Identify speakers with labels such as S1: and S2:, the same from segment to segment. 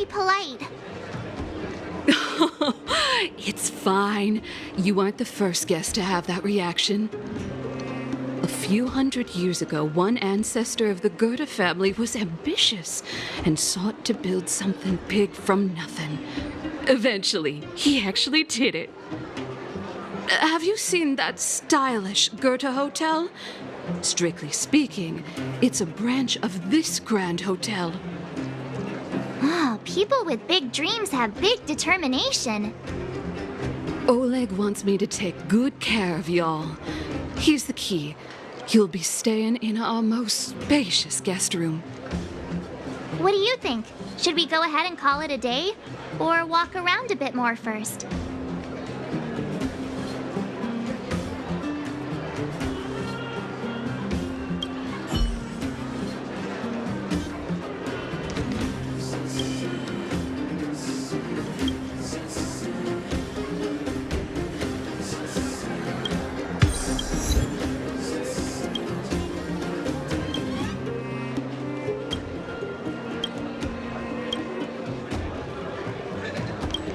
S1: very polite.
S2: It's fine. You aren't the first guest to have that reaction. A few hundred years ago, one ancestor of the Goethe family was ambitious and sought to build something big from nothing. Eventually, he actually did it. Have you seen that stylish Goethe hotel? Strictly speaking, it's a branch of this grand hotel.
S1: Oh, people with big dreams have big determination.
S2: Oleg wants me to take good care of y'all. Here's the key. You'll be staying in our most spacious guest room.
S1: What do you think? Should we go ahead and call it a day? Or walk around a bit more first?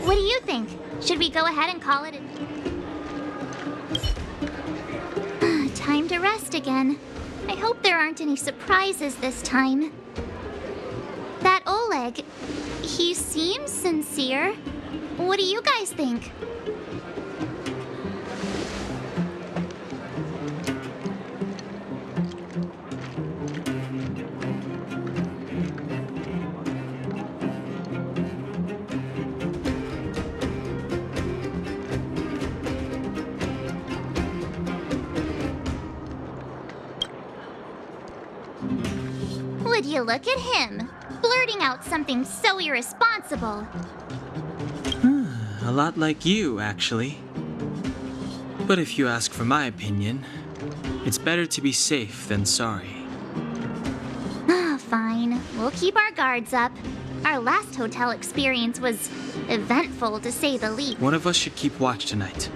S1: What do you think? Should we go ahead and call it a... Time to rest again. I hope there aren't any surprises this time. That Oleg, he seems sincere. What do you guys think? Would you look at him, blurting out something so irresponsible.
S3: A lot like you, actually. But if you ask for my opinion, it's better to be safe than sorry.
S1: Fine, we'll keep our guards up. Our last hotel experience was eventful, to say the least.
S3: One of us should keep watch tonight.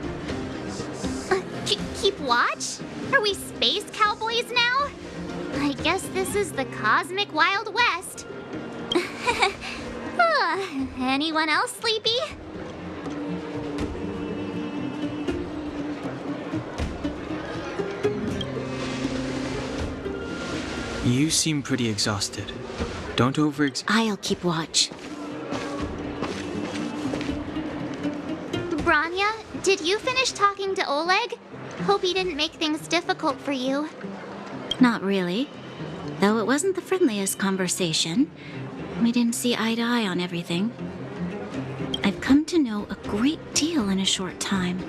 S1: Keep watch? Are we space cowboys now? I guess this is the cosmic Wild West. Anyone else sleepy?
S3: You seem pretty exhausted. Don't
S4: I'll keep watch.
S1: Branya, did you finish talking to Oleg? Hope he didn't make things difficult for you.
S4: Not really. Though it wasn't the friendliest conversation. We didn't see eye to eye on everything. I've come to know a great deal in a short time.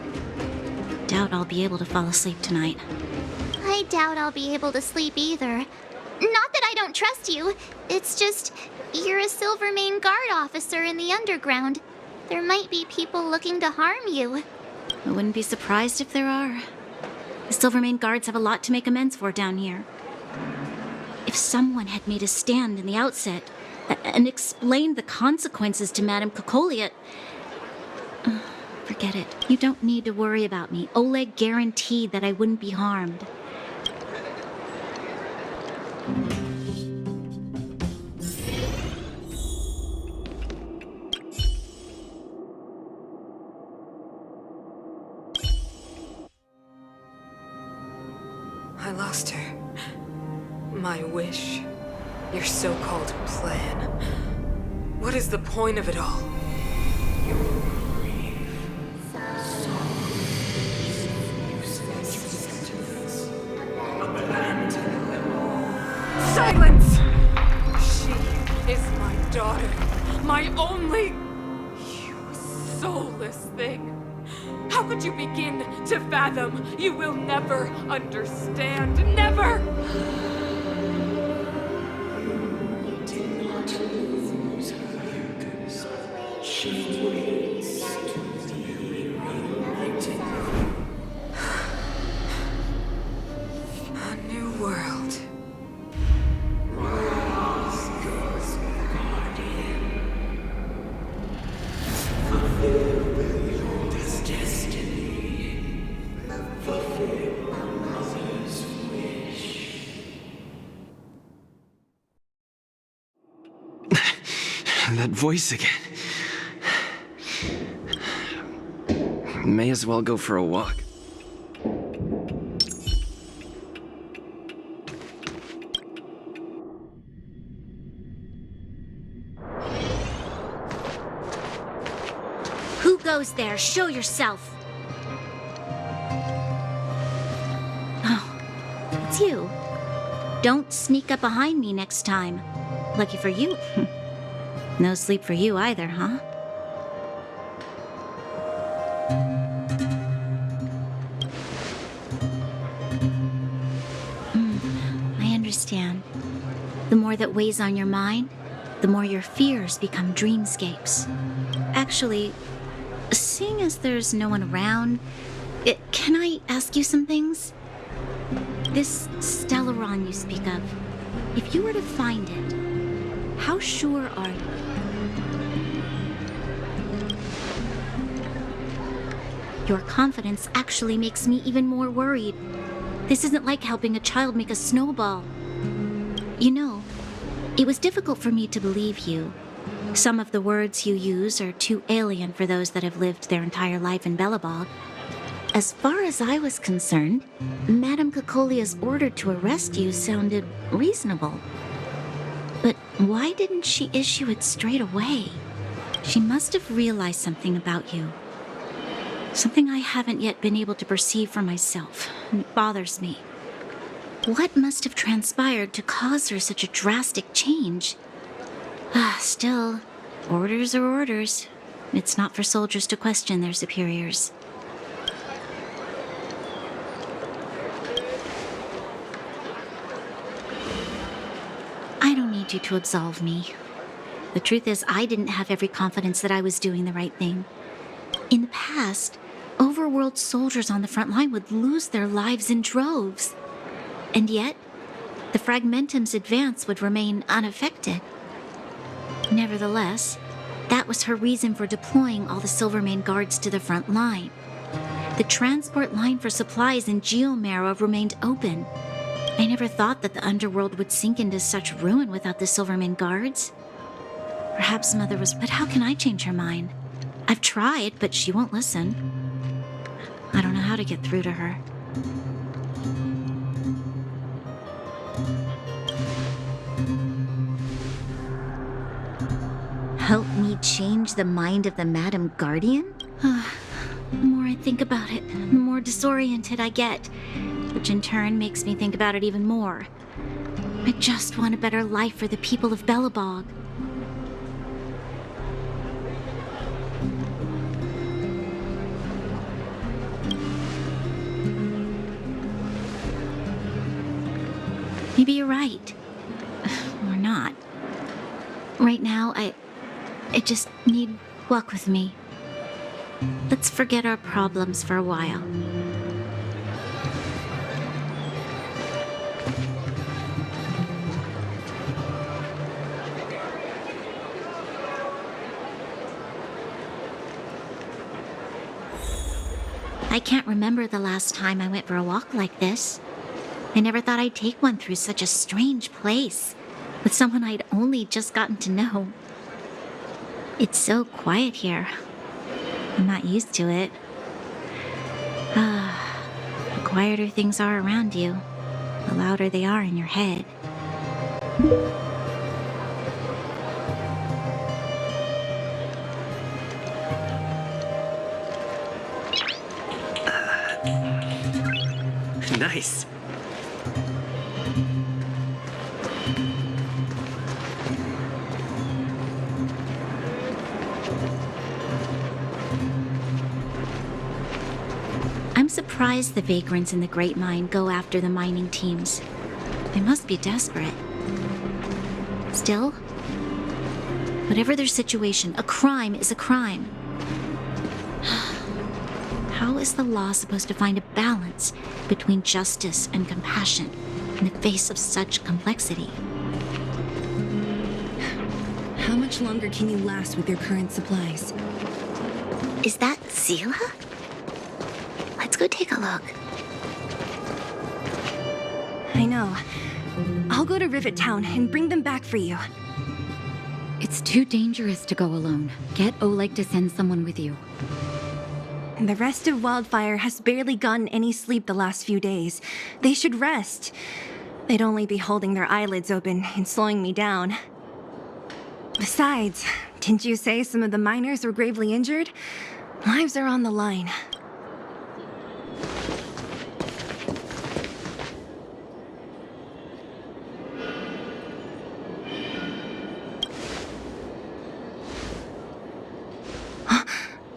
S4: Doubt I'll be able to fall asleep tonight.
S1: I doubt I'll be able to sleep either. Not that I don't trust you. It's just, you're a Silvermane Guard officer in the underground. There might be people looking to harm you.
S4: I wouldn't be surprised if there are. The Silvermane Guards have a lot to make amends for down here. If someone had made a stand in the outset and explained the consequences to Madame Cocolia... forget it. You don't need to worry about me. Oleg guaranteed that I wouldn't be harmed.
S5: I lost her. My wish. Your so-called plan. What is the point of it all? Silence! She is my daughter. My only... You soulless thing. How could you begin to fathom? You will never understand. Never!
S6: You did not lose her. She waits to be reunited.
S5: A new world.
S6: Rise, God's guardian. Fulfill your destiny. Fulfill a mother's wish.
S7: That voice again. May as well go for a walk.
S4: Who goes there? Show yourself. Oh, it's you. Don't sneak up behind me next time. Lucky for you. No sleep for you either, huh? I understand. The more that weighs on your mind, the more your fears become dreamscapes. Actually, seeing as there's no one around, can I ask you some things? This Stellaron you speak of, if you were to find it, how sure are you? Your confidence actually makes me even more worried. This isn't like helping a child make a snowball. You know, it was difficult for me to believe you. Some of the words you use are too alien for those that have lived their entire life in Belobog. As far as I was concerned, Madame Cocolia's order to arrest you sounded reasonable. But why didn't she issue it straight away? She must have realized something about you. Something I haven't yet been able to perceive for myself. It bothers me. What must have transpired to cause her such a drastic change? Still, orders are orders. It's not for soldiers to question their superiors. I don't need you to absolve me. The truth is, I didn't have every confidence that I was doing the right thing. In the past, overworld soldiers on the front line would lose their lives in droves. And yet, the Fragmentum's advance would remain unaffected. Nevertheless, that was her reason for deploying all the Silvermane guards to the front line. The transport line for supplies in Geomera remained open. I never thought that the underworld would sink into such ruin without the Silvermane guards. Perhaps Mother was... But how can I change her mind? I've tried, but she won't listen. I don't know how to get through to her. Help me change the mind of the Madam Guardian? The more I think about it, the more disoriented I get, which in turn makes me think about it even more. I just want a better life for the people of Belobog. Maybe you're right. Or not. Right now, I just need walk with me. Let's forget our problems for a while. I can't remember the last time I went for a walk like this. I never thought I'd take one through such a strange place, with someone I'd only just gotten to know. It's so quiet here. I'm not used to it. The quieter things are around you, the louder they are in your head.
S7: Nice.
S4: I'm surprised the vagrants in the Great Mine go after the mining teams. They must be desperate. Still, whatever their situation, a crime is a crime. How is the law supposed to find a balance between justice and compassion in the face of such complexity?
S8: How much longer can you last with your current supplies?
S4: Is that Zila? Let's go take a look.
S8: I know. I'll go to Rivet Town and bring them back for you.
S9: It's too dangerous to go alone. Get Oleg to send someone with you.
S8: The rest of Wildfire has barely gotten any sleep the last few days. They should rest. They'd only be holding their eyelids open and slowing me down. Besides, didn't you say some of the miners were gravely injured? Lives are on the line.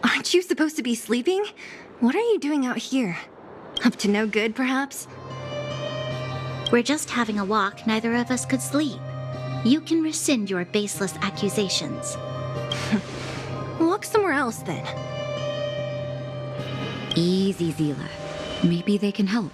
S8: Aren't you supposed to be sleeping? What are you doing out here? Up to no good, perhaps?
S4: We're just having a walk. Neither of us could sleep. You can rescind your baseless accusations.
S8: Walk somewhere else, then.
S9: Easy, Zila. Maybe they can help.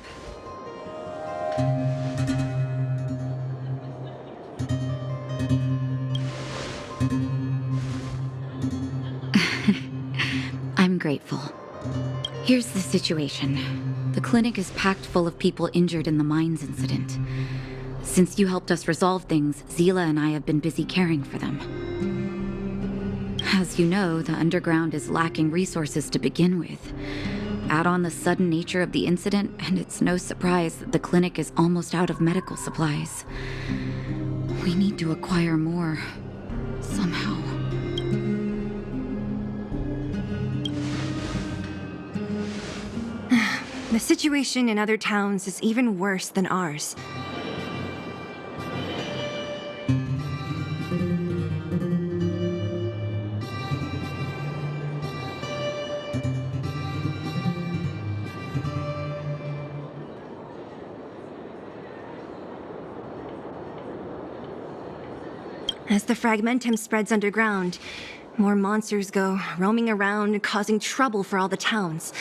S9: I'm grateful. Here's the situation. The clinic is packed full of people injured in the mines incident. Since you helped us resolve things, Zila and I have been busy caring for them. As you know, the underground is lacking resources to begin with. Add on the sudden nature of the incident, and it's no surprise that the clinic is almost out of medical supplies. We need to acquire more, somehow.
S8: The situation in other towns is even worse than ours. As the fragmentum spreads underground, more monsters go roaming around, causing trouble for all the towns.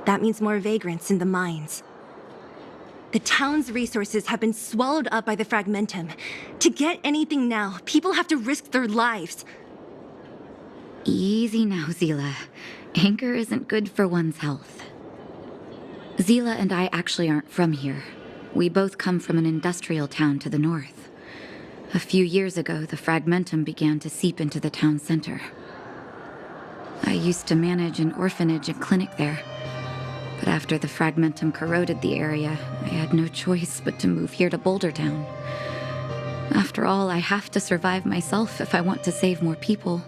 S8: That means more vagrants in the mines. The town's resources have been swallowed up by the fragmentum. To get anything now, people have to risk their lives.
S9: Easy now, Zila. Anger isn't good for one's health. Zila and I actually aren't from here. We both come from an industrial town to the north. A few years ago, the fragmentum began to seep into the town center. I used to manage an orphanage and clinic there. But after the fragmentum corroded the area, I had no choice but to move here to Boulder Town. After all, I have to survive myself if I want to save more people.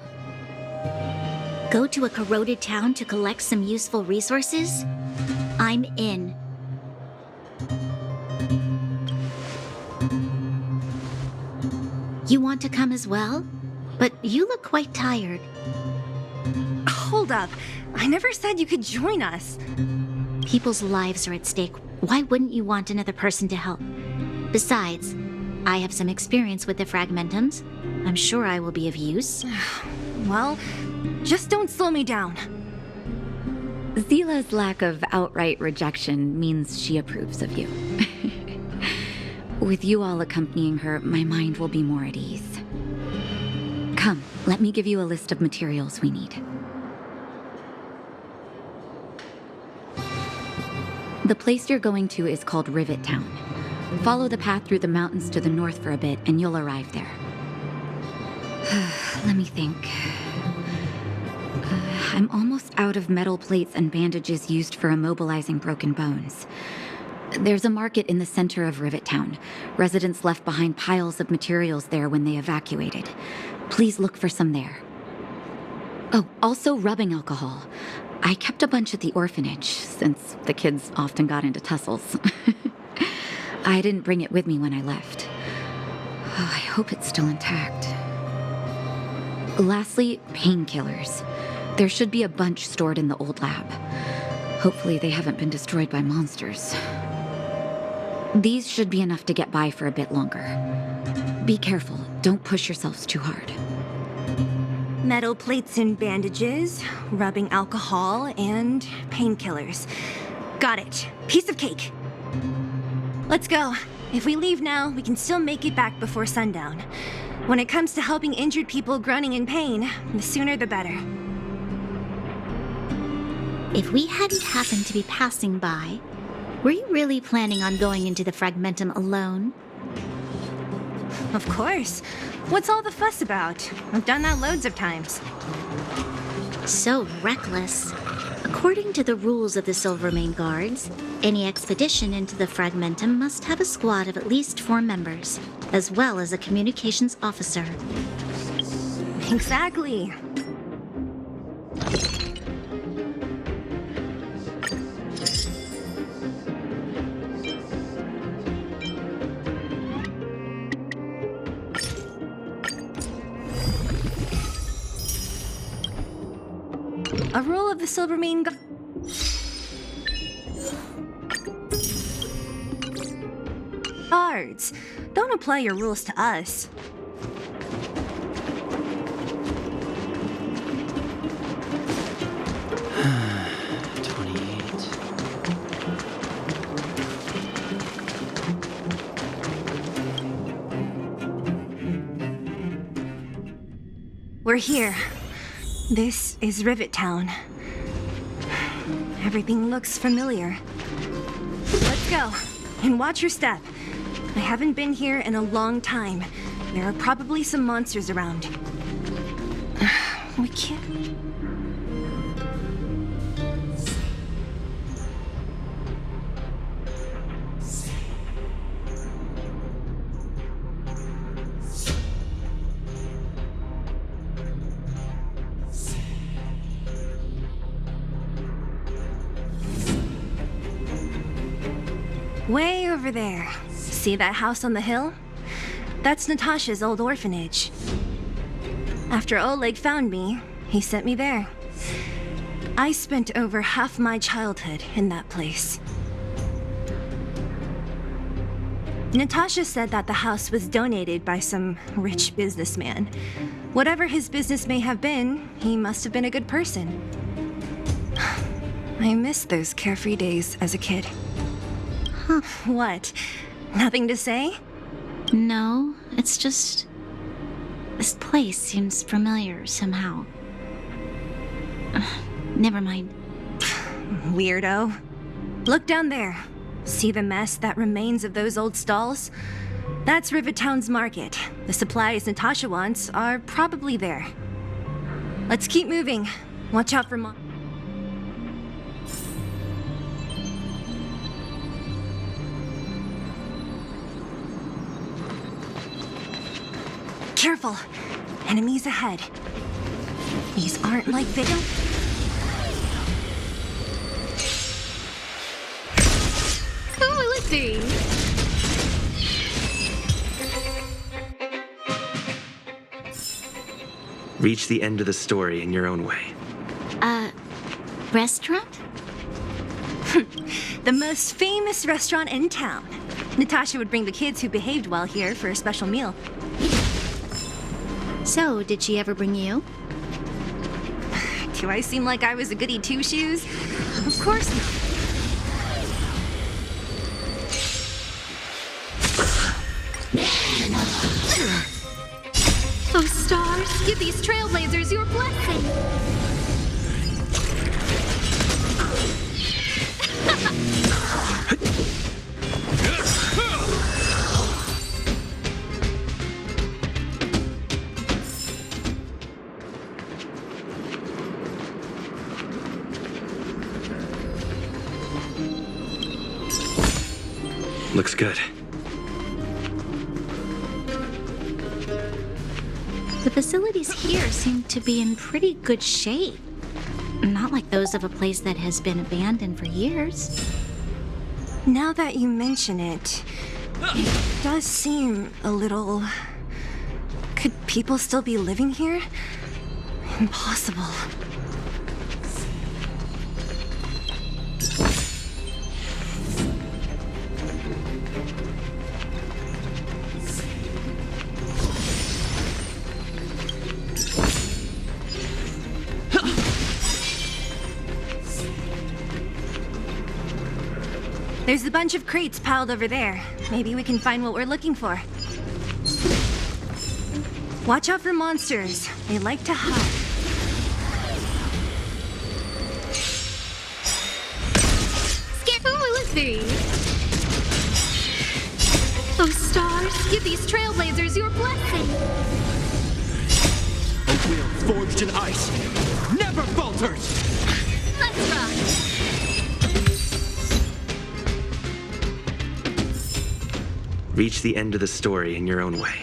S4: Go to a corroded town to collect some useful resources? I'm in. You want to come as well? But you look quite tired.
S8: Hold up. I never said you could join us.
S4: People's lives are at stake. Why wouldn't you want another person to help? Besides, I have some experience with the fragmentums. I'm sure I will be of use.
S8: Well, just don't slow me down.
S9: Zila's lack of outright rejection means she approves of you. With you all accompanying her, my mind will be more at ease. Come, let me give you a list of materials we need. The place you're going to is called Rivet Town. Follow the path through the mountains to the north for a bit, and you'll arrive there. Let me think. I'm almost out of metal plates and bandages used for immobilizing broken bones. There's a market in the center of Rivet Town. Residents left behind piles of materials there when they evacuated. Please look for some there. Oh, also rubbing alcohol. I kept a bunch at the orphanage, since the kids often got into tussles. I didn't bring it with me when I left. Oh, I hope it's still intact. Lastly, painkillers. There should be a bunch stored in the old lab. Hopefully they haven't been destroyed by monsters. These should be enough to get by for a bit longer. Be careful, don't push yourselves too hard.
S8: Metal plates and bandages, rubbing alcohol, and painkillers. Got it. Piece of cake. Let's go. If we leave now, we can still make it back before sundown. When it comes to helping injured people groaning in pain, the sooner the better.
S4: If we hadn't happened to be passing by, were you really planning on going into the fragmentum alone?
S8: Of course. What's all the fuss about? I've done that loads of times.
S4: So reckless. According to the rules of the Silvermane Guards, any expedition into the Fragmentum must have a squad of at least 4 members, as well as a communications officer.
S8: Exactly. A rule of the Silvermane Guards. Don't apply your rules to us. We're here. This is Rivet Town. Everything looks familiar. Let's go. And watch your step. I haven't been here in a long time. There are probably some monsters around. We can't... Way over there. See that house on the hill? That's Natasha's old orphanage. After Oleg found me, he sent me there. I spent over half my childhood in that place. Natasha said that the house was donated by some rich businessman. Whatever his business may have been, he must have been a good person. I miss those carefree days as a kid. Huh, what? Nothing to say?
S4: No, it's just... this place seems familiar somehow. Never mind.
S8: Weirdo. Look down there. See the mess that remains of those old stalls? That's Rivet Town's market. The supplies Natasha wants are probably there. Let's keep moving. Watch out for Careful! Enemies ahead. These aren't like they don't...
S2: Quality!
S7: Reach the end of the story in your own way.
S4: Restaurant?
S8: The most famous restaurant in town. Natasha would bring the kids who behaved well here for a special meal.
S4: So, did she ever bring you?
S8: Do I seem like I was a goody two-shoes? Of course not.
S1: Oh, stars, give these trailblazers your blessing.
S7: Looks good.
S4: The facilities here seem to be in pretty good shape. Not like those of a place that has been abandoned for years.
S8: Now that you mention it, it does seem a little... Could people still be living here? Impossible. There's a bunch of crates piled over there. Maybe we can find what we're looking for. Watch out for monsters. They like to hide.
S1: Who will it be? Oh, Stars, give these trailblazers your blessing.
S6: A will forged in ice never falters!
S1: Let's rock.
S7: Reach the end of the story in your own way.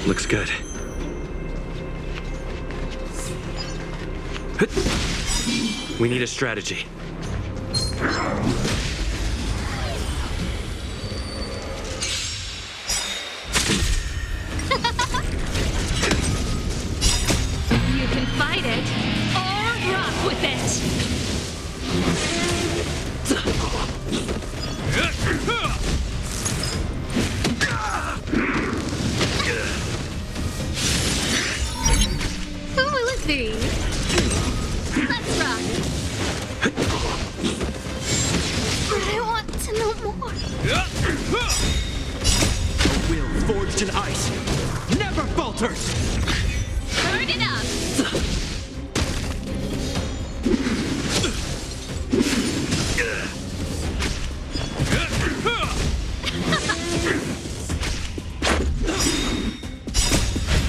S7: Looks good. We need a strategy.
S2: You can fight it or rock with it.
S1: Who will it be? Let's rock. I want to know more.
S6: A will forged in ice never falters!
S1: Burn it up.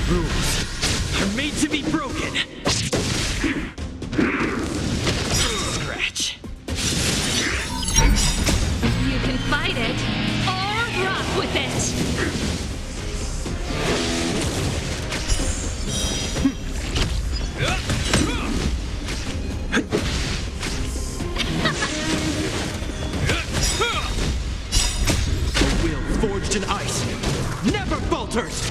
S6: Rules are made to be broken! Scratch.
S2: You can fight it or rock with it.
S6: A will forged in ice never falters!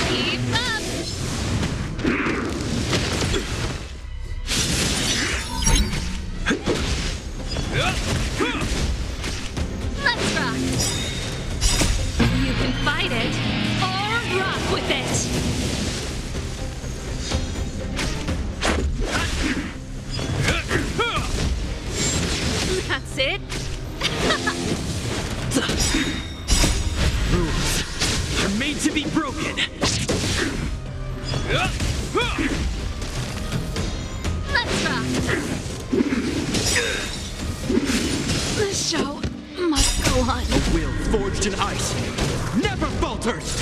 S1: Keep up. Let's rock.
S2: You can fight it or rock with it. That's it.
S6: Rules are made to be broken!
S1: Let's rock.
S2: The show must go on.
S6: A will forged in ice never falters!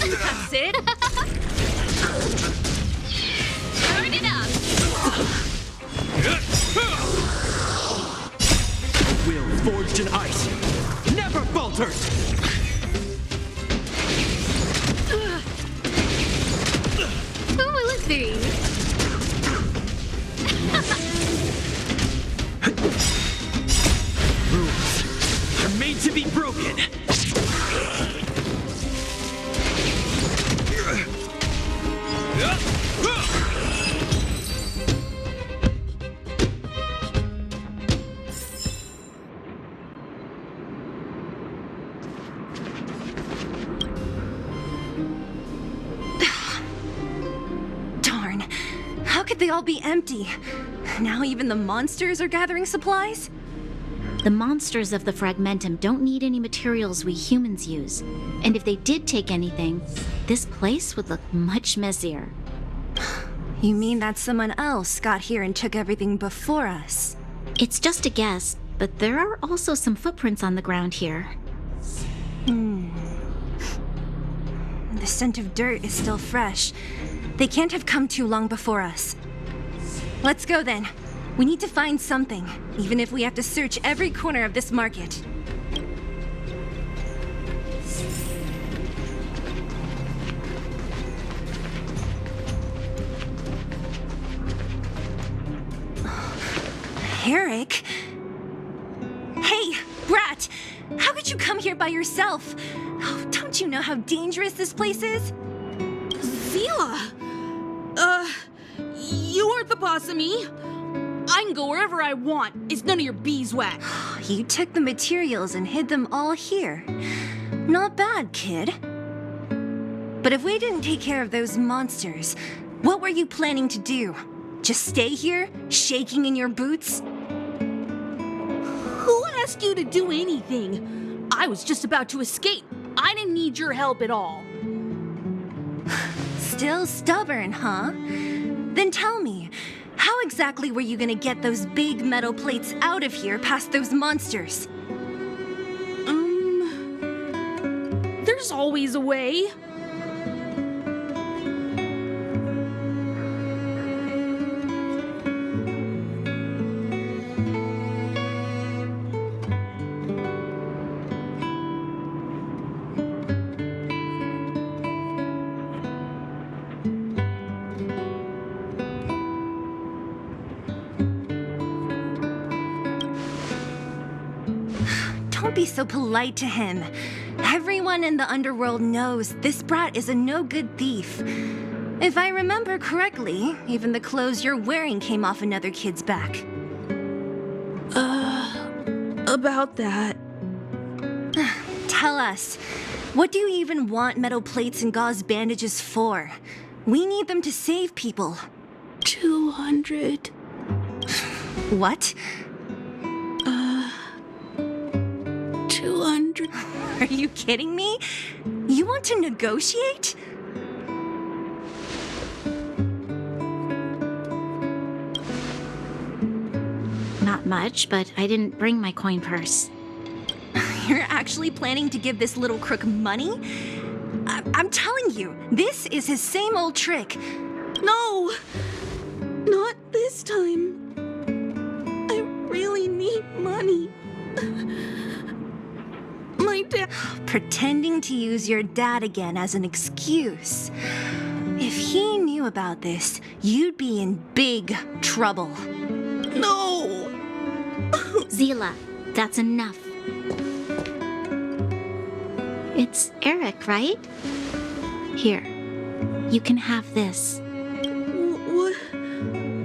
S2: That's it.
S1: Burn it up.
S6: A will forged in ice never falters!
S1: Who will it be?
S6: Rules are made to be broken!
S8: they all be empty? Now even the monsters are gathering supplies?
S4: The monsters of the Fragmentum don't need any materials we humans use. And if they did take anything, this place would look much messier.
S8: You mean that someone else got here and took everything before us?
S4: It's just a guess, but there are also some footprints on the ground here.
S8: The scent of dirt is still fresh. They can't have come too long before us. Let's go then. We need to find something, even if we have to search every corner of this market. Eric? Hey, Brat! How could you come here by yourself? Oh, don't you know how dangerous this place is?
S10: Zila! You aren't the boss of me. I can go wherever I want. It's none of your beeswax.
S8: You took the materials and hid them all here. Not bad, kid. But if we didn't take care of those monsters, what were you planning to do? Just stay here, shaking in your boots?
S10: Who asked you to do anything? I was just about to escape. I didn't need your help at all.
S8: Still stubborn, huh? Then tell me, how exactly were you gonna get those big metal plates out of here past those monsters?
S10: There's always a way.
S8: Don't be so polite to him. Everyone in the underworld knows this brat is a no-good thief. If I remember correctly, even the clothes you're wearing came off another kid's back.
S10: About that.
S8: Tell us, what do you even want metal plates and gauze bandages for? We need them to save people.
S10: 200.
S8: What?
S10: 200.
S8: Are you kidding me? You want to negotiate?
S4: Not much, but I didn't bring my coin purse.
S8: You're actually planning to give this little crook money? I'm telling you, this is his same old trick.
S10: No! Not this time. I really need money. My dad...
S8: Pretending to use your dad again as an excuse. If he knew about this, you'd be in big trouble.
S10: No!
S4: Zila, that's enough. It's Eric, right? Here, you can have this.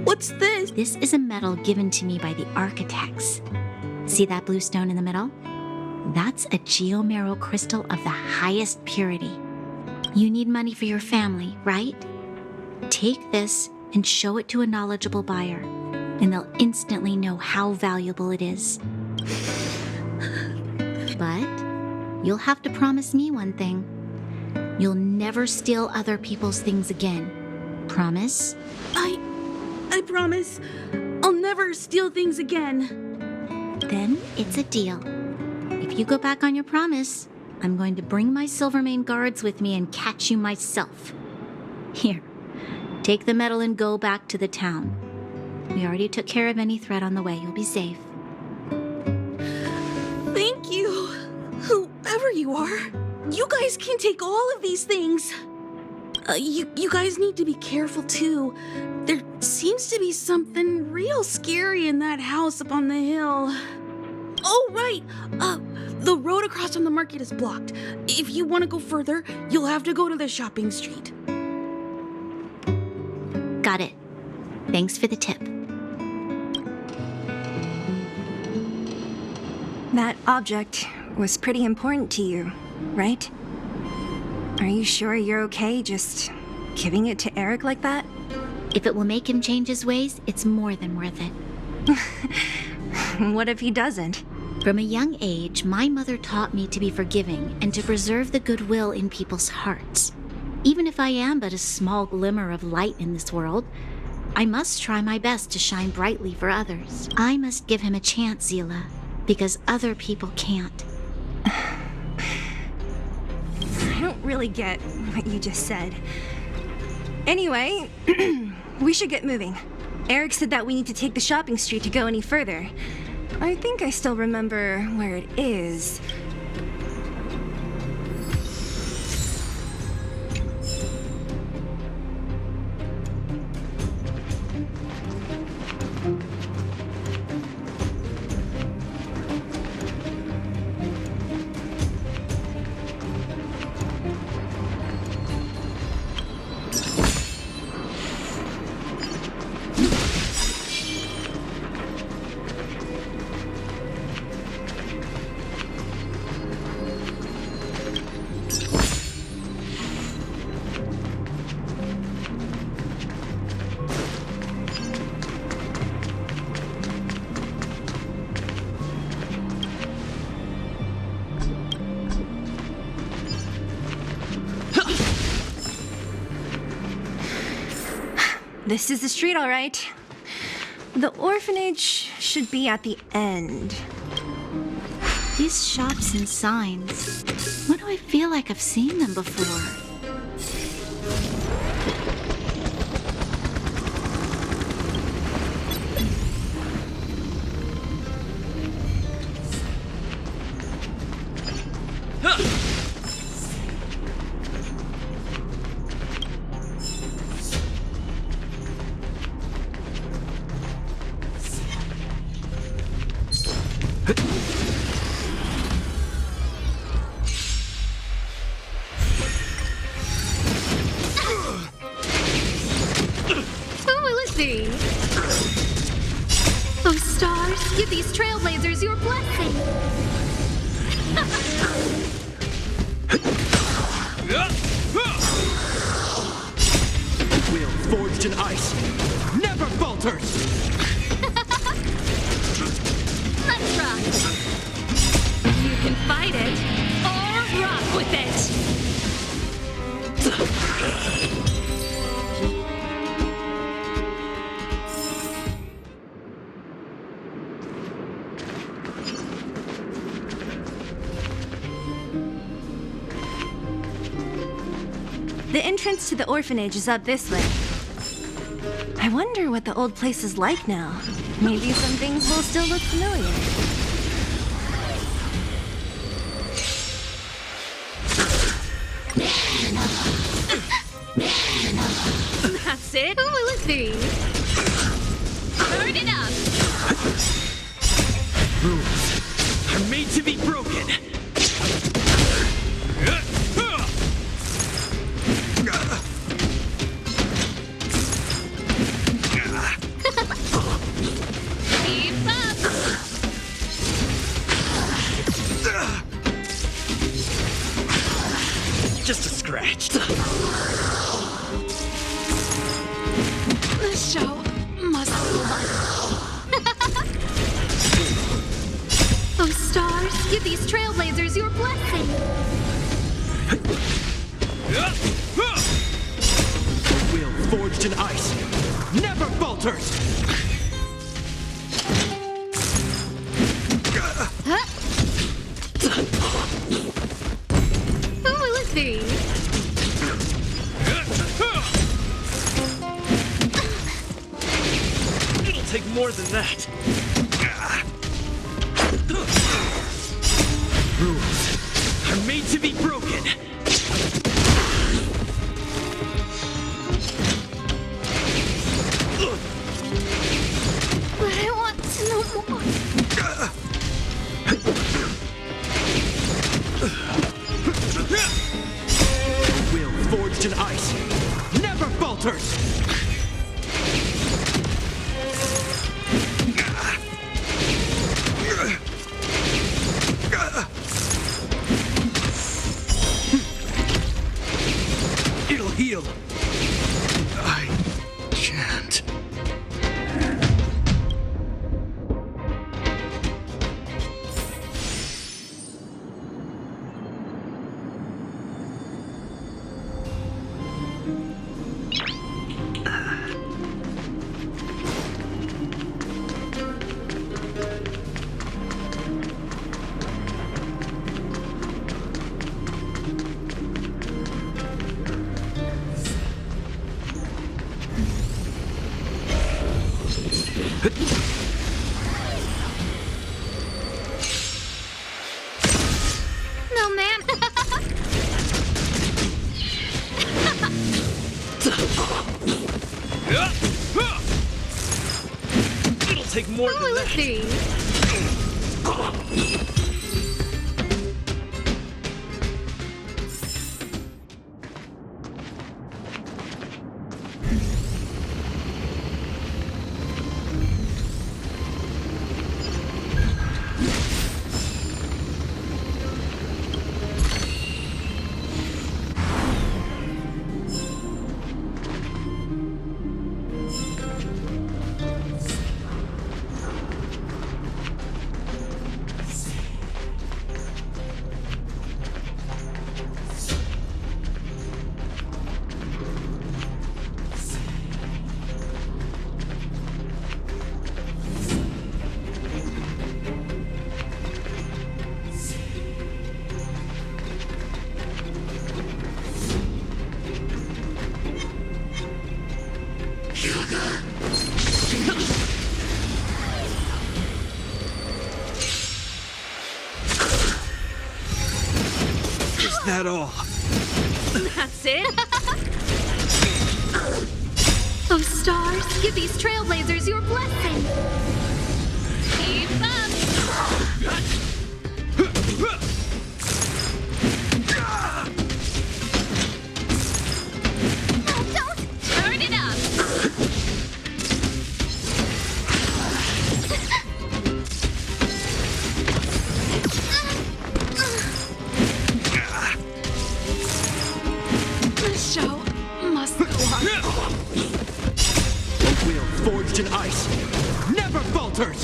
S10: What's this?
S4: This is a medal given to me by the architects. See that blue stone in the middle? That's a geomerald crystal of the highest purity. You need money for your family, right? Take this and show it to a knowledgeable buyer, and they'll instantly know how valuable it is. But you'll have to promise me one thing. You'll never steal other people's things again. Promise?
S10: I promise. I'll never steal things again.
S4: Then it's a deal. If you go back on your promise, I'm going to bring my Silvermane guards with me and catch you myself. Here, take the medal and go back to the town. We already took care of any threat on the way. You'll be safe.
S10: Thank you, whoever you are. You guys can take all of these things. You guys need to be careful too. There seems to be something real scary in that house up on the hill. Oh, right. The road across from the market is blocked. If you want to go further, you'll have to go to the shopping street.
S4: Got it. Thanks for the tip.
S8: That object was pretty important to you, right? Are you sure you're okay just giving it to Eric like that?
S4: If it will make him change his ways, it's more than worth it.
S8: What if he doesn't?
S4: From a young age, my mother taught me to be forgiving and to preserve the goodwill in people's hearts. Even if I am but a small glimmer of light in this world, I must try my best to shine brightly for others. I must give him a chance, Zila, because other people can't.
S8: I don't really get what you just said. Anyway, we should get moving. Eric said that we need to take the shopping street to go any further. I think I still remember where it is. This is the street, all right. The orphanage should be at the end.
S4: These shops and signs, why do I feel like I've seen them before?
S1: Oh, stars, give these trailblazers your blessing.
S6: Will forged in ice never falters!
S1: Let's rock. You can fight it or rock with it.
S8: The entrance to the orphanage is up this way. I wonder what the old place is like now. Maybe some things will still look familiar.
S1: That's it. Who will it be? Turn it up.
S6: Rules are made to be broken.
S1: Keep up.
S6: Just a scratch.
S2: The show must go on.
S1: Oh, stars, give these trailblazers your blessing.
S6: Will forged in ice never falters!
S1: Who will it be?
S6: It'll take more than that. Rules are made to be broken.
S1: But I want to know more.
S6: Will forged in ice never falters! It'll heal. I can't. more than that. Is that all?
S10: That's it?
S1: Oh, stars, give these trailblazers your blessing.
S10: Keep up!
S1: Don't
S10: Turn it up!
S2: The show must go on.
S6: A will forged in ice never falters!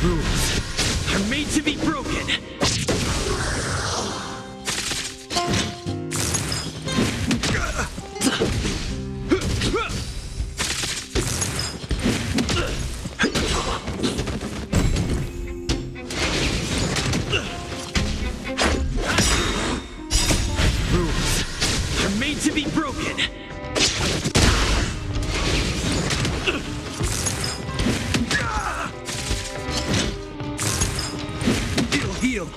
S6: Rules are made to be broken! Rules are made to be broken! It'll heal!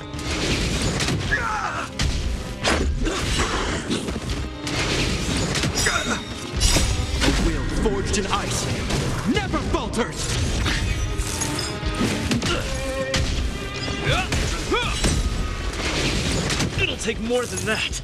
S6: A will forged in ice never falters! It'll take more than that.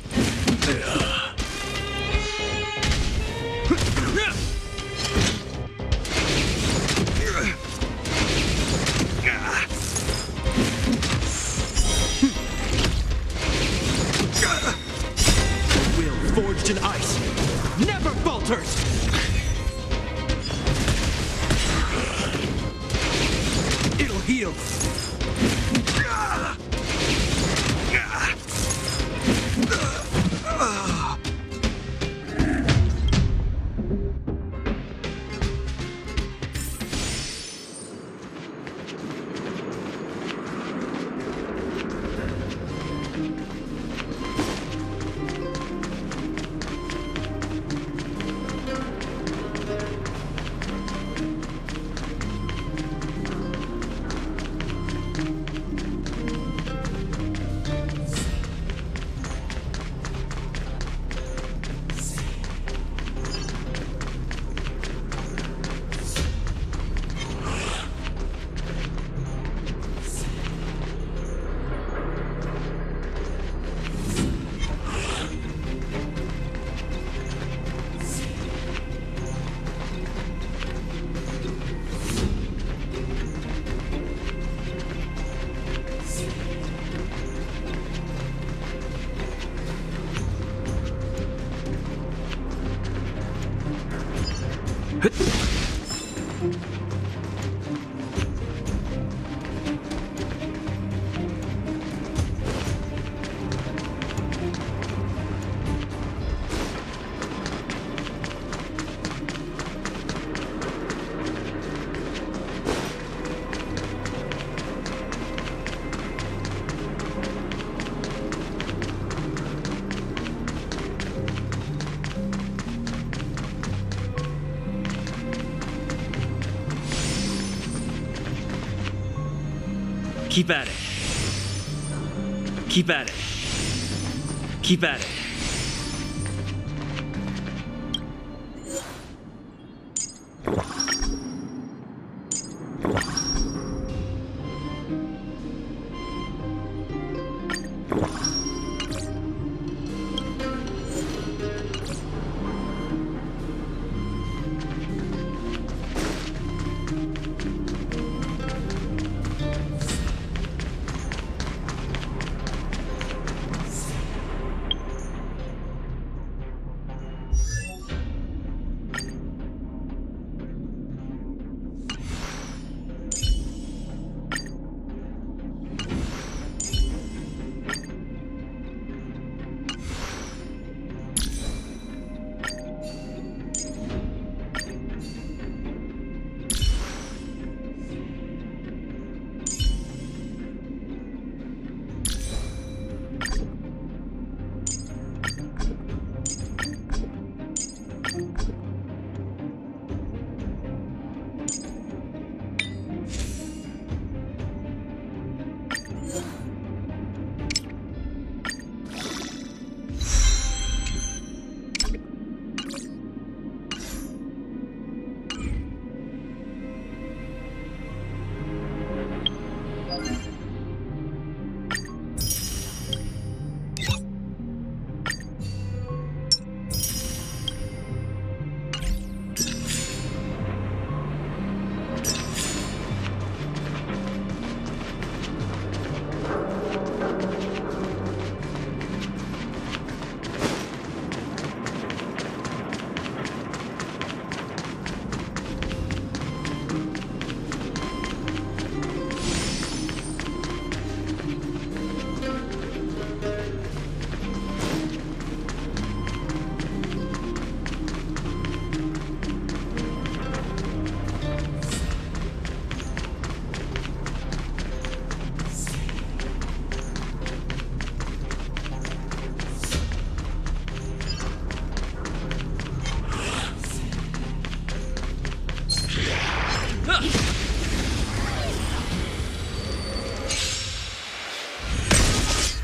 S6: Will forged in ice never falters. It'll heal.
S11: Keep at it. Keep at it. Keep at it.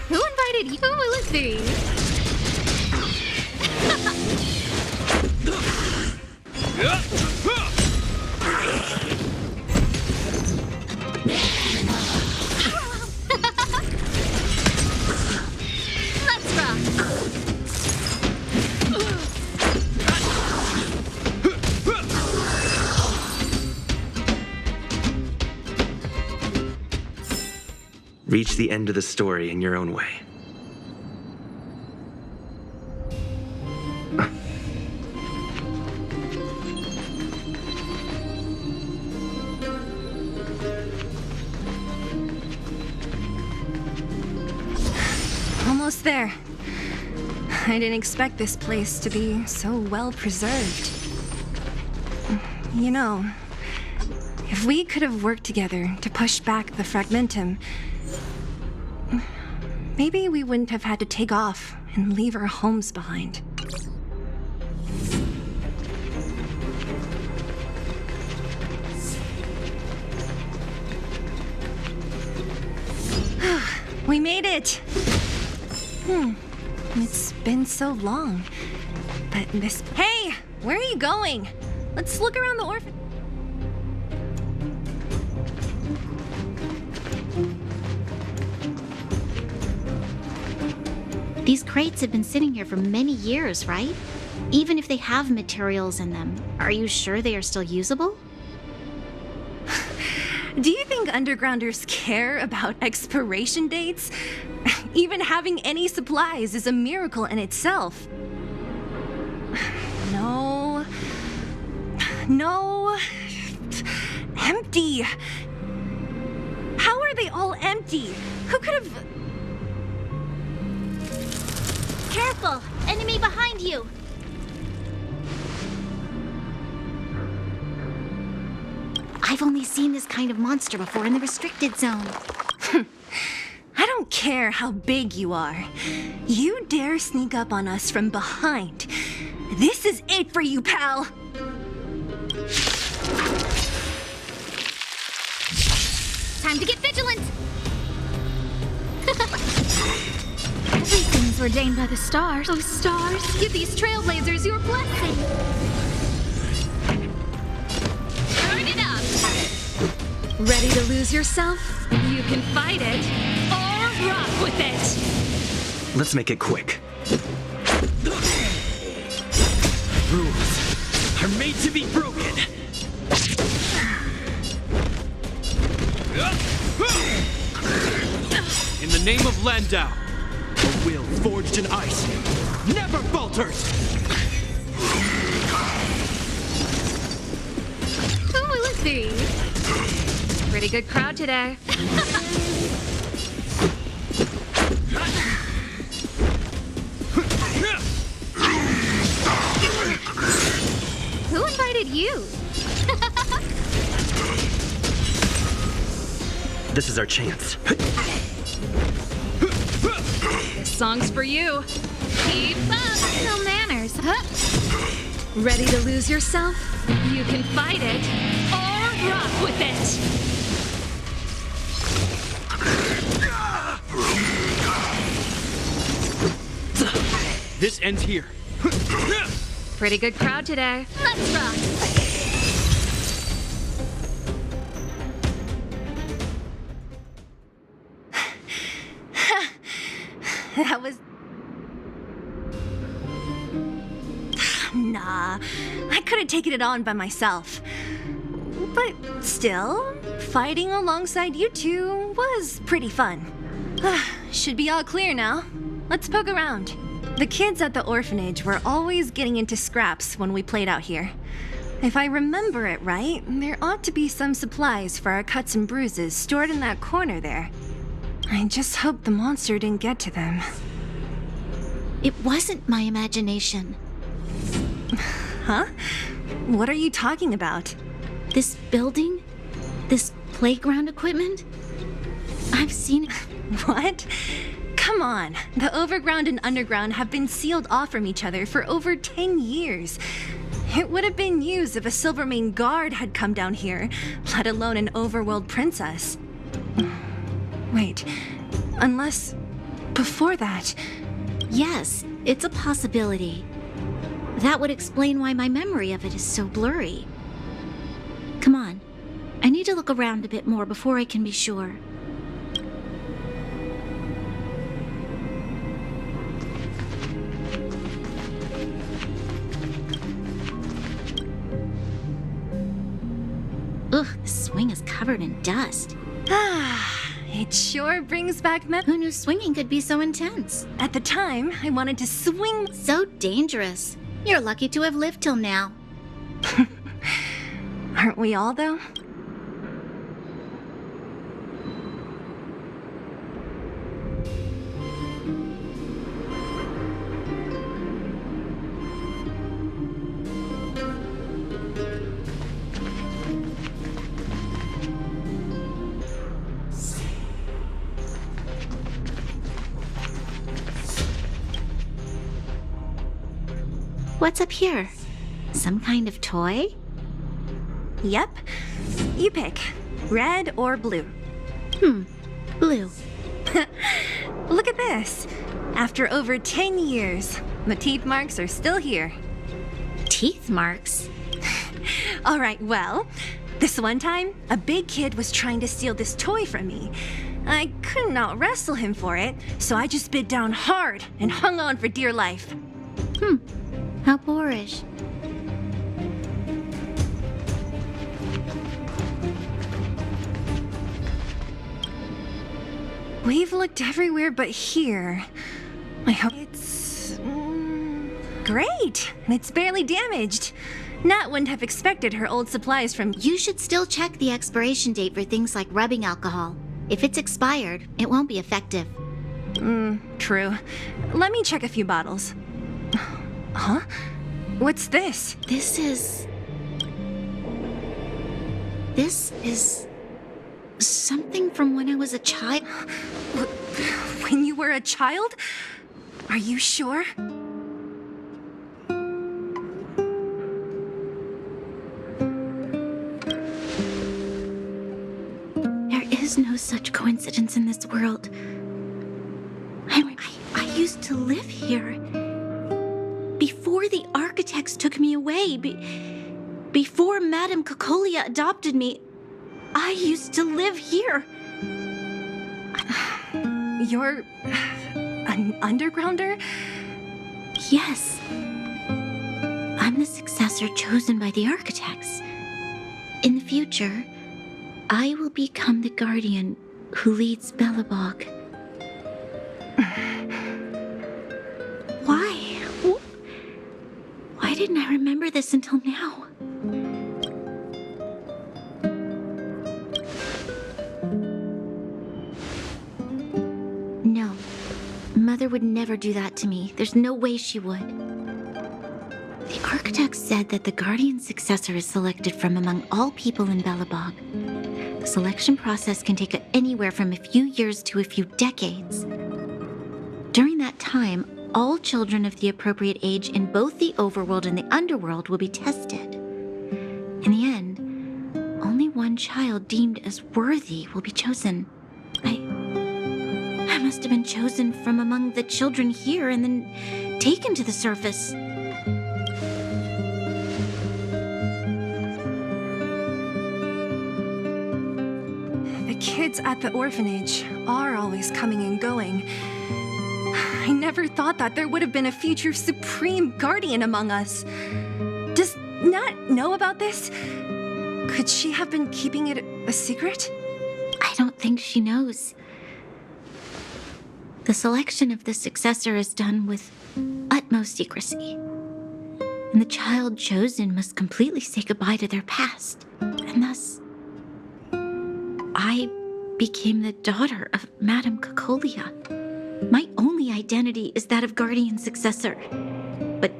S1: Who invited you? Who will it be? Let's rock.
S7: Reach the end of the story in your own way.
S8: Almost there. I didn't expect this place to be so well preserved. You know, if we could have worked together to push back the Fragmentum, maybe we wouldn't have had to take off and leave our homes behind. We made it! It's been so long. But this... Hey! Where are you going? Let's look around the orphan...
S4: These crates have been sitting here for many years, right? Even if they have materials in them, are you sure they are still usable?
S8: Do you think undergrounders care about expiration dates? Even having any supplies is a miracle in itself. No. No. Empty. How are they all empty? Who could have...
S1: Careful! Enemy behind you!
S4: I've only seen this kind of monster before in the restricted zone.
S8: I don't care how big you are. You dare sneak up on us from behind. This is it for you, pal!
S1: Time to get vigilant! Everything's ordained by the stars. Oh, stars, give these trailblazers your blessing! Turn it up! Ready to lose yourself? You can fight it, or rock with it!
S7: Let's make it quick.
S6: Rules are made to be broken. In the name of Landau, a will forged in ice never falters!
S1: Who will it be? Pretty good crowd today. Who invited you?
S7: This is our chance.
S2: This song's for you. Keep up.
S1: No manners.
S2: Ready to lose yourself? You can fight it, or rock with it.
S6: This ends here.
S2: Pretty good crowd today.
S1: Let's rock!
S8: That was... Nah, I could have taken it on by myself. But still, fighting alongside you two was pretty fun. Should be all clear now. Let's poke around. The kids at the orphanage were always getting into scraps when we played out here. If I remember it right, there ought to be some supplies for our cuts and bruises stored in that corner there. I just hope the monster didn't get to them.
S4: It wasn't my imagination.
S8: Huh? What are you talking about?
S4: This building? This playground equipment? I've seen it.
S8: What? Come on. The overground and underground have been sealed off from each other for over 10 years. It would have been used if a Silvermane guard had come down here, let alone an overworld princess. Wait, unless before that...
S4: Yes, it's a possibility. That would explain why my memory of it is so blurry. Come on. I need to look around a bit more before I can be sure. Ugh, the swing is covered in dust.
S8: It sure brings back
S4: Who knew swinging could be so intense?
S8: At the time, I wanted to swing...
S4: So dangerous. You're lucky to have lived till now.
S8: Aren't we all, though?
S4: What's up here? Some kind of toy?
S8: Yep. You pick. Red or blue?
S4: Blue.
S8: Look at this. After over 10 years, the teeth marks are still here.
S4: Teeth marks?
S8: All right, well, this one time, a big kid was trying to steal this toy from me. I couldn't out-wrestle him for it, so I just bit down hard and hung on for dear life.
S4: How boorish.
S8: We've looked everywhere but here. I hope it's... great! It's barely damaged. Nat wouldn't have expected her old supplies from...
S4: You should still check the expiration date for things like rubbing alcohol. If it's expired, it won't be effective.
S8: True. Let me check a few bottles. Huh? What's this?
S4: This is something from when I was a child.
S8: When you were a child? Are you sure?
S4: There is no such coincidence in this world. I used to live here. Before the architects took me away, before Madame Cocolia adopted me, I used to live here.
S8: You're... an undergrounder?
S4: Yes. I'm the successor chosen by the architects. In the future, I will become the guardian who leads Belobog. Why? Why didn't I remember this until now? No. Mother would never do that to me. There's no way she would. The architect said that the guardian successor is selected from among all people in Belobog. The selection process can take anywhere from a few years to a few decades. During that time, all children of the appropriate age in both the overworld and the underworld will be tested. In the end, only one child deemed as worthy will be chosen. I must have been chosen from among the children here and then taken to the surface.
S8: The kids at the orphanage are always coming and going. I never thought that there would have been a future supreme guardian among us. Does Nat know about this? Could she have been keeping it a secret?
S4: I don't think she knows. The selection of the successor is done with utmost secrecy. And the child chosen must completely say goodbye to their past. And thus, I became the daughter of Madame Cocolia. My only identity is that of guardian successor. But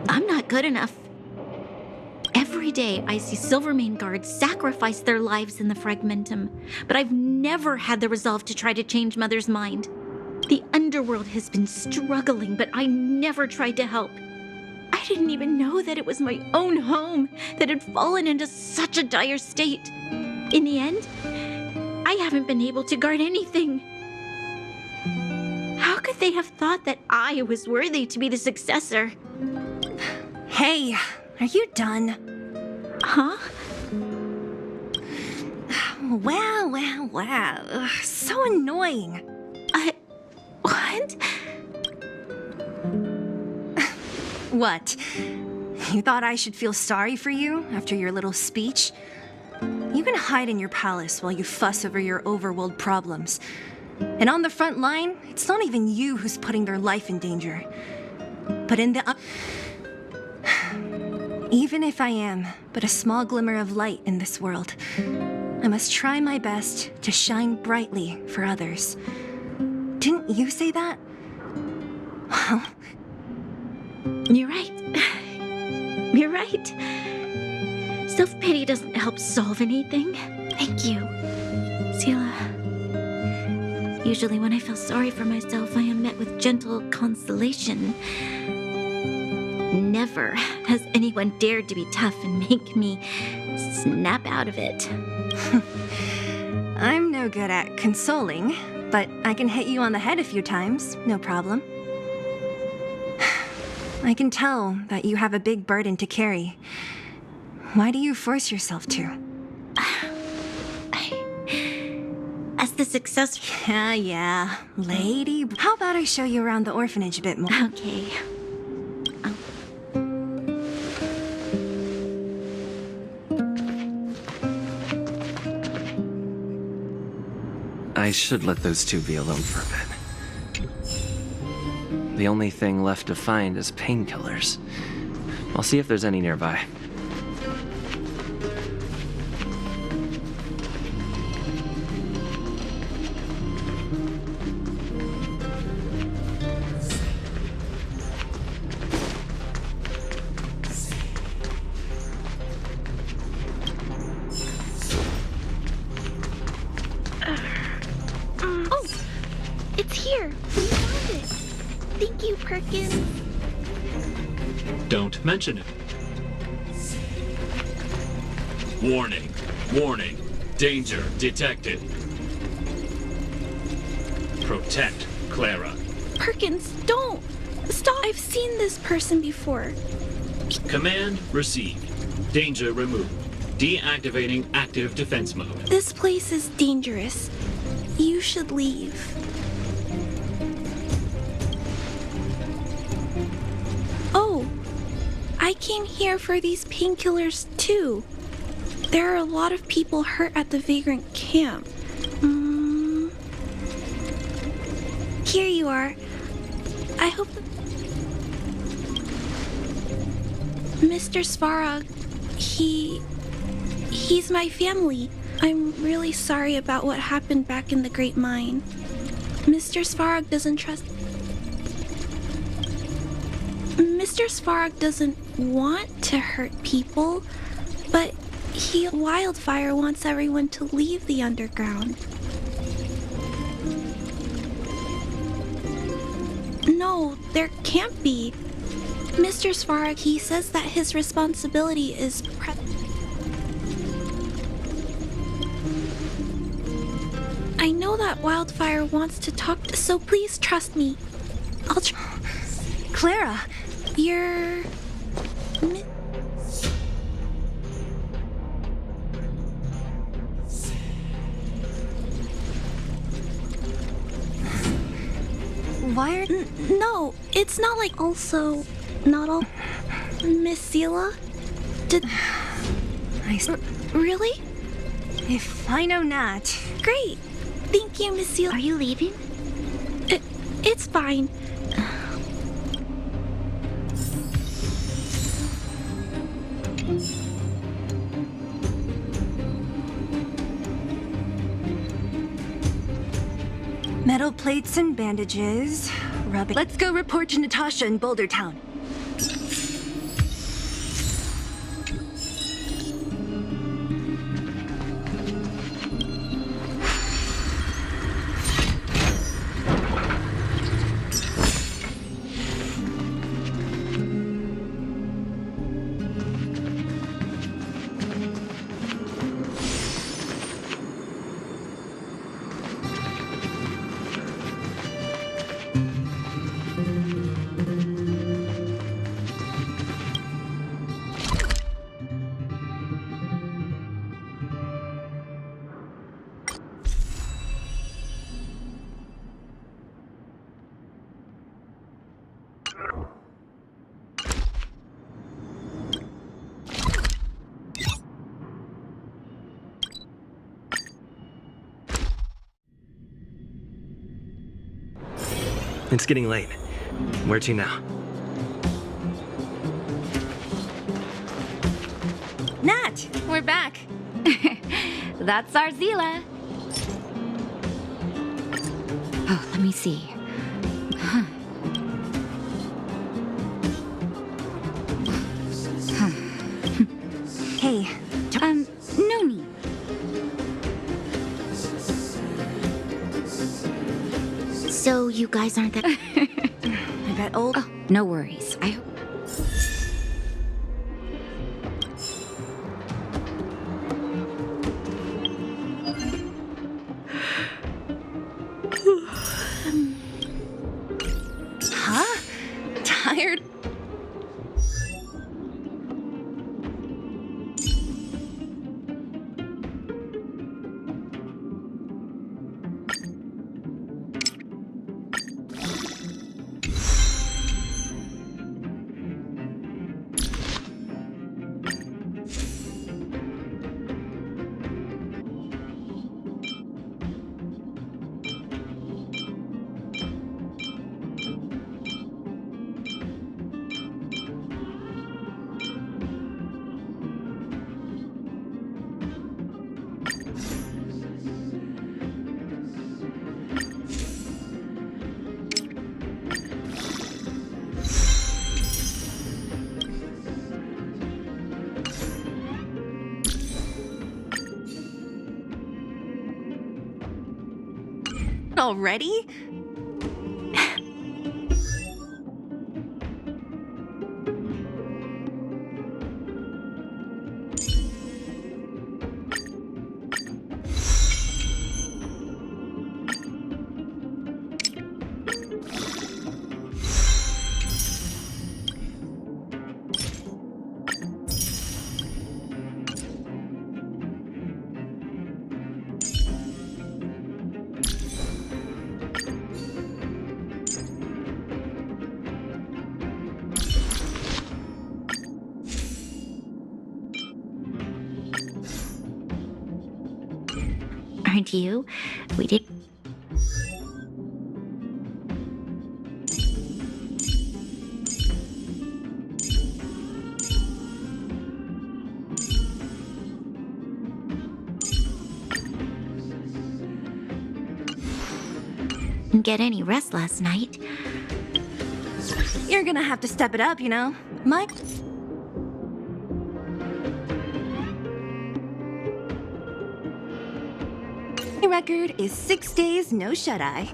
S4: I'm not good enough. Every day I see Silvermane guards sacrifice their lives in the Fragmentum, but I've never had the resolve to try to change Mother's mind. The underworld has been struggling, but I never tried to help. I didn't even know that it was my own home that had fallen into such a dire state. In the end, I haven't been able to guard anything. How could they have thought that I was worthy to be the successor?
S8: Hey, are you done?
S4: Huh?
S8: Wow. Ugh, so annoying.
S4: What?
S8: What? You thought I should feel sorry for you after your little speech? You can hide in your palace while you fuss over your overworld problems. And on the front line, it's not even you who's putting their life in danger. But in the... Even if I am but a small glimmer of light in this world, I must try my best to shine brightly for others. Didn't you say that? Well...
S4: You're right. You're right. Self-pity doesn't help solve anything. Thank you, Zila. Usually when I feel sorry for myself, I am met with gentle consolation. Never has anyone dared to be tough and make me snap out of it.
S8: I'm no good at consoling, but I can hit you on the head a few times, no problem. I can tell that you have a big burden to carry. Why do you force yourself to?
S4: As the success...
S8: Yeah, lady. How about I show you around the orphanage a bit more?
S4: Okay.
S7: I should let those two be alone for a bit. The only thing left to find is painkillers. I'll see if there's any nearby.
S4: Oh, it's here. We found it. Thank you, Perkins.
S6: Don't mention it. Warning. Warning. Danger detected. Protect Clara.
S10: Perkins, don't! Stop! I've seen this person before.
S6: Command received. Danger removed. Deactivating active defense mode.
S10: This place is dangerous. You should leave. Oh, I came here for these painkillers too. There are a lot of people hurt at the Vagrant camp. Here you are. I hope... Mr. Svarog, he's my family. I'm really sorry about what happened back in the Great Mine. Mr. Svarog doesn't trust... Mr. Svarog doesn't want to hurt people, but Wildfire wants everyone to leave the underground. No, there can't be. Mr. Svarog, he says that his responsibility is I know that Wildfire wants to talk, so please trust me. I'll try.
S8: Clara,
S10: You're...
S8: why are...
S10: No, it's not like also... Not all... Miss Zila? Did... Really?
S8: If I know not.
S10: Great. Thank you, Miss Zila.
S4: Are you leaving?
S10: It's fine.
S8: Metal plates and bandages. Rubbing. Let's go report to Natasha in Boulder Town.
S7: It's getting late. Where to now?
S8: Nat, we're back.
S9: That's our Zila. Oh, let me see. Huh.
S8: Hey,
S9: No need.
S4: So you guys aren't that...
S8: I bet old...
S9: Oh, no worries. I hope...
S8: Huh? Tired? Already?
S4: Aren't you? We did... Didn't get any rest last night.
S8: You're gonna have to step it up, you know? Mike? My record is 6 days, no shut-eye.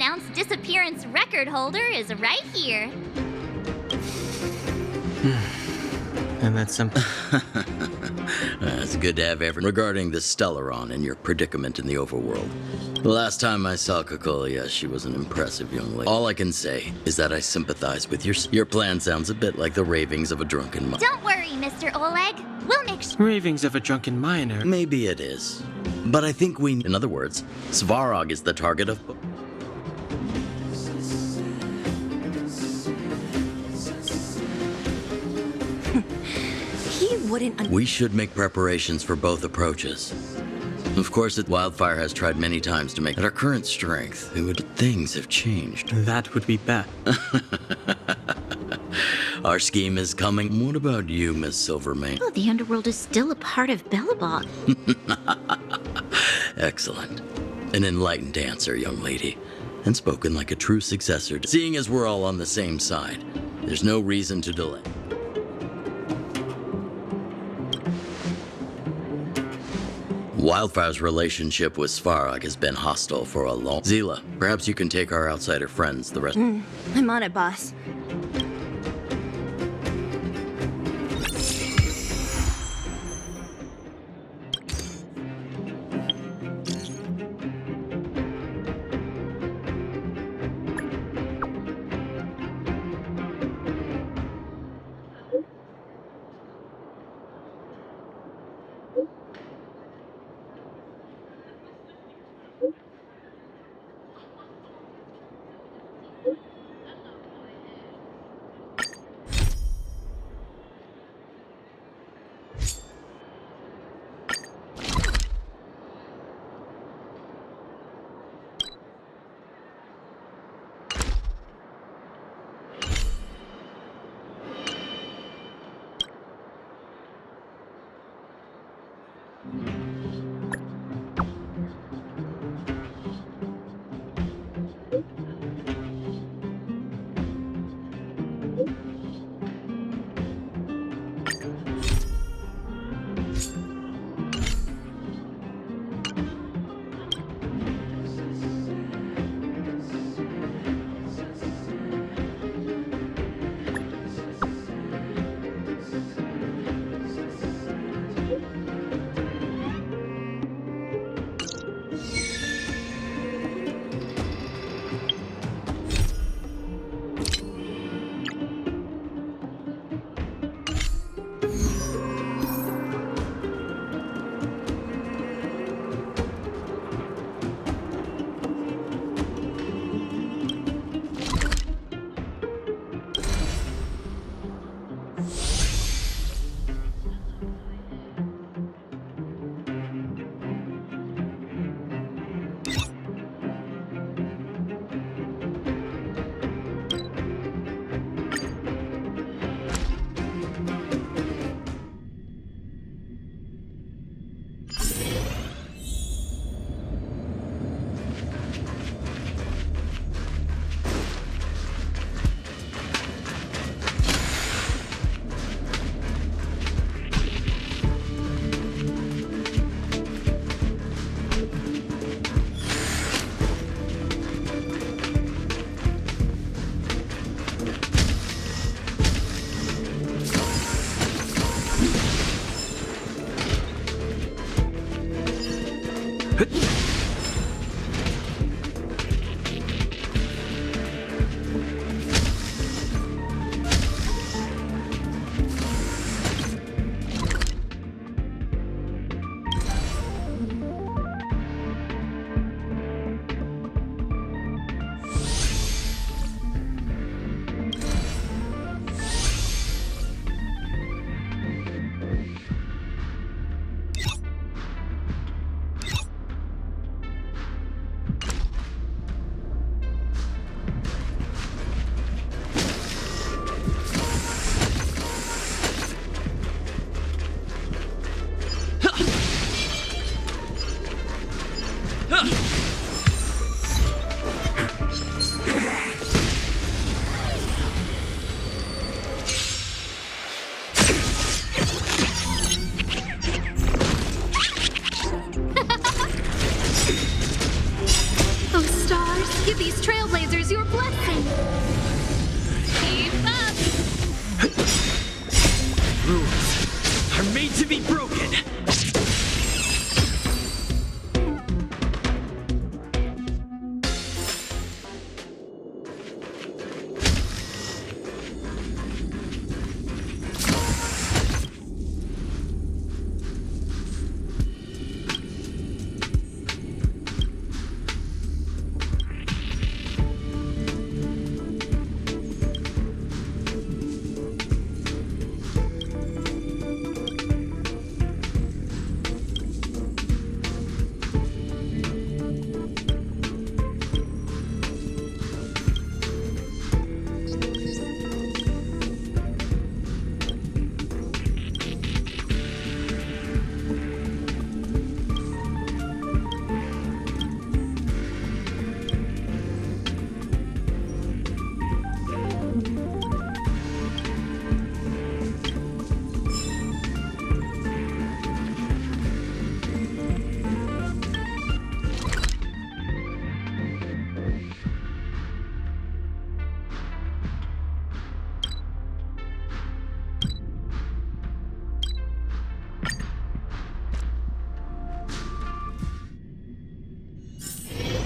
S1: unannounced disappearance record holder is right here.
S3: And that's something.
S12: It's good to have everyone regarding the Stellaron and your predicament in the overworld. The last time I saw Kokolia, she was an impressive young lady. All I can say is that I sympathize with your plan sounds a bit like the ravings of a drunken miner.
S1: Don't worry, Mr. Oleg. We'll make sure.
S3: Ravings of a drunken miner.
S12: Maybe it is. But I think in other words, Svarog is the target of...
S8: He wouldn't.
S12: We should make preparations for both approaches. Of course, Wildfire has tried many times to make at our current strength. Things have changed.
S3: That would be bad.
S12: Our scheme is coming. What about you, Miss Silvermane?
S4: Oh, the underworld is still a part of Bellabog.
S12: Excellent. An enlightened answer, young lady. And spoken like a true successor. Seeing as we're all on the same side, there's no reason to delay. Wildfire's relationship with Svarog has been hostile for a long... Zila, perhaps you can take our outsider friends the rest...
S8: I'm on it, boss.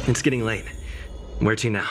S7: It's getting late. Where to now?